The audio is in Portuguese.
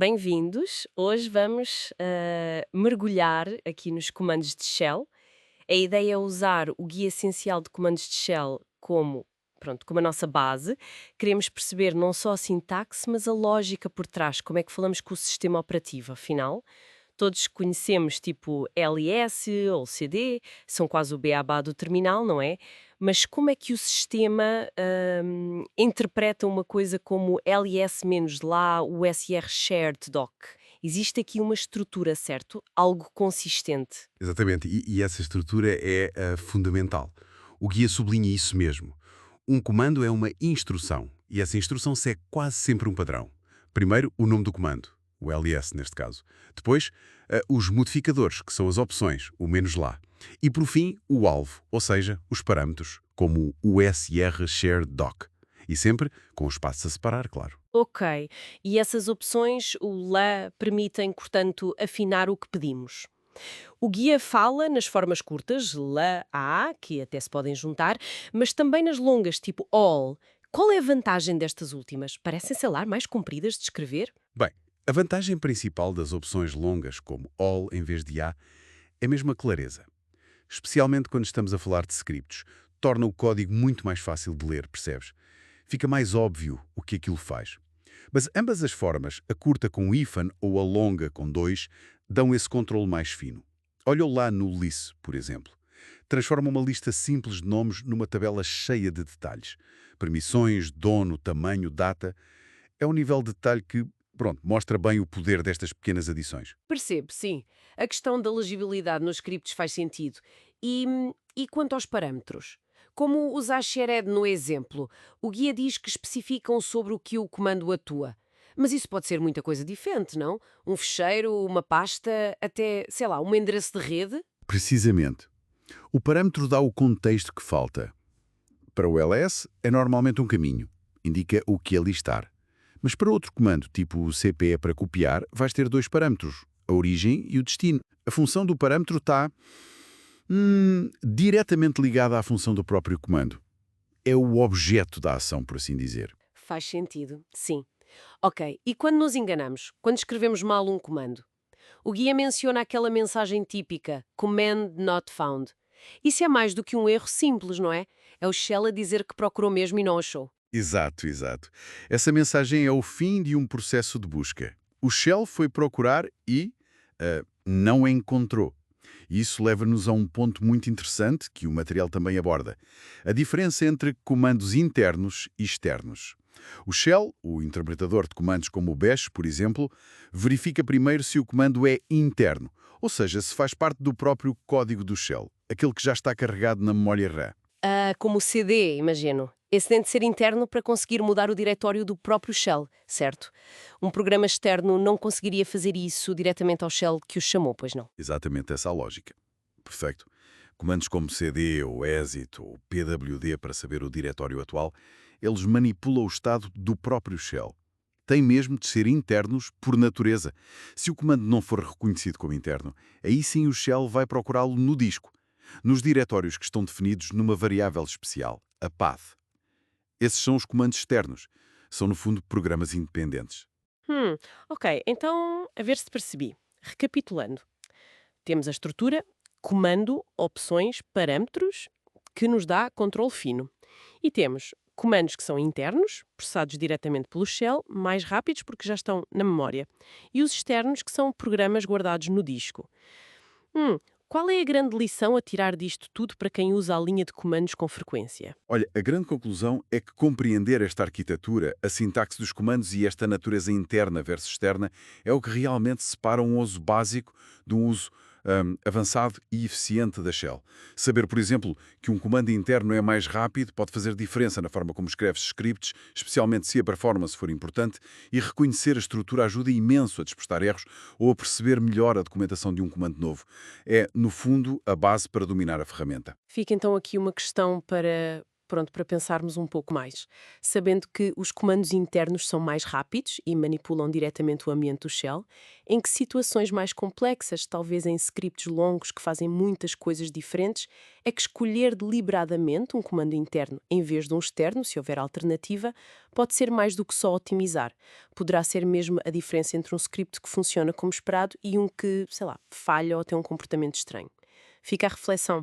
bem-vindos. Hoje vamos mergulhar aqui nos comandos de shell. A ideia é usar o guia essencial de comandos de shell como a nossa base. Queremos perceber não só a sintaxe, mas a lógica por trás, como é que falamos com o sistema operativo, afinal. Todos conhecemos tipo LS ou CD, são quase o beabá do terminal, não é? Mas como é que o sistema interpreta uma coisa como ls-lá, USR shared doc? Existe aqui uma estrutura, certo? Algo consistente. Exatamente, e essa estrutura é fundamental. O guia sublinha isso mesmo. Um comando é uma instrução, e essa instrução segue quase sempre um padrão. Primeiro, o nome do comando, o ls neste caso. Depois, os modificadores, que são as opções, o menos lá. E por fim, o alvo, ou seja, os parâmetros, como o USR Shared Doc. E sempre com os espaços a separar, claro. Ok. E essas opções, o lá, permitem, portanto, afinar o que pedimos. O guia fala nas formas curtas, lá, a, que até se podem juntar, mas também nas longas, tipo all. Qual é a vantagem destas últimas? Parecem, sei lá, mais compridas de escrever? Bem, a vantagem principal das opções longas, como all em vez de a, é mesmo a clareza. Especialmente quando estamos a falar de scripts, torna o código muito mais fácil de ler, percebes? Fica mais óbvio o que aquilo faz. Mas ambas as formas, a curta com hífen ou a longa com dois, dão esse controle mais fino. Olha lá no List, por exemplo. Transforma uma lista simples de nomes numa tabela cheia de detalhes. Permissões, dono, tamanho, data. É um nível de detalhe que, pronto, mostra bem o poder destas pequenas adições. Percebo, sim. A questão da legibilidade nos scripts faz sentido. E quanto aos parâmetros? Como usar shared no exemplo, o guia diz que especificam sobre o que o comando atua. Mas isso pode ser muita coisa diferente, não? Um fecheiro, uma pasta, até, sei lá, um endereço de rede? Precisamente. O parâmetro dá o contexto que falta. Para o ls, é normalmente um caminho. Indica o que é listar. Mas para outro comando, tipo o cp para copiar, vais ter dois parâmetros, a origem e o destino. A função do parâmetro está diretamente ligada à função do próprio comando. É o objeto da ação, por assim dizer. Faz sentido, sim. Ok, e quando nos enganamos? Quando escrevemos mal um comando? O guia menciona aquela mensagem típica, command not found. Isso é mais do que um erro simples, não é? É o shell a dizer que procurou mesmo e não achou. Exato, exato. Essa mensagem é o fim de um processo de busca. O Shell foi procurar e não encontrou. Isso leva-nos a um ponto muito interessante que o material também aborda. A diferença entre comandos internos e externos. O shell, o interpretador de comandos como o bash, por exemplo, verifica primeiro se o comando é interno, ou seja, se faz parte do próprio código do shell, aquele que já está carregado na memória RAM. Ah, como o CD, imagino. Esse tem de ser interno para conseguir mudar o diretório do próprio shell, certo? Um programa externo não conseguiria fazer isso diretamente ao shell que o chamou, pois não? Exatamente essa a lógica. Perfeito. Comandos como cd ou exit ou pwd para saber o diretório atual, eles manipulam o estado do próprio shell. Têm mesmo de ser internos por natureza. Se o comando não for reconhecido como interno, aí sim o shell vai procurá-lo no disco, nos diretórios que estão definidos numa variável especial, a path. Esses são os comandos externos. São, no fundo, programas independentes. Hum, ok, então a ver se percebi. Recapitulando, temos a estrutura, comando, opções, parâmetros, que nos dá controle fino. E temos comandos que são internos, processados diretamente pelo shell, mais rápidos porque já estão na memória. E os externos, que são programas guardados no disco. Hum, qual é a grande lição a tirar disto tudo para quem usa a linha de comandos com frequência? Olha, a grande conclusão é que compreender esta arquitetura, a sintaxe dos comandos e esta natureza interna versus externa é o que realmente separa um uso básico de um uso avançado e eficiente da shell. Saber, por exemplo, que um comando interno é mais rápido pode fazer diferença na forma como escreves scripts, especialmente se a performance for importante, e reconhecer a estrutura ajuda imenso a despistar erros ou a perceber melhor a documentação de um comando novo. É, no fundo, a base para dominar a ferramenta. Fica então aqui uma questão para pronto, para pensarmos um pouco mais. Sabendo que os comandos internos são mais rápidos e manipulam diretamente o ambiente do shell, em que situações mais complexas, talvez em scripts longos que fazem muitas coisas diferentes, é que escolher deliberadamente um comando interno em vez de um externo, se houver alternativa, pode ser mais do que só otimizar. Poderá ser mesmo a diferença entre um script que funciona como esperado e um que, sei lá, falha ou tem um comportamento estranho. Fica a reflexão.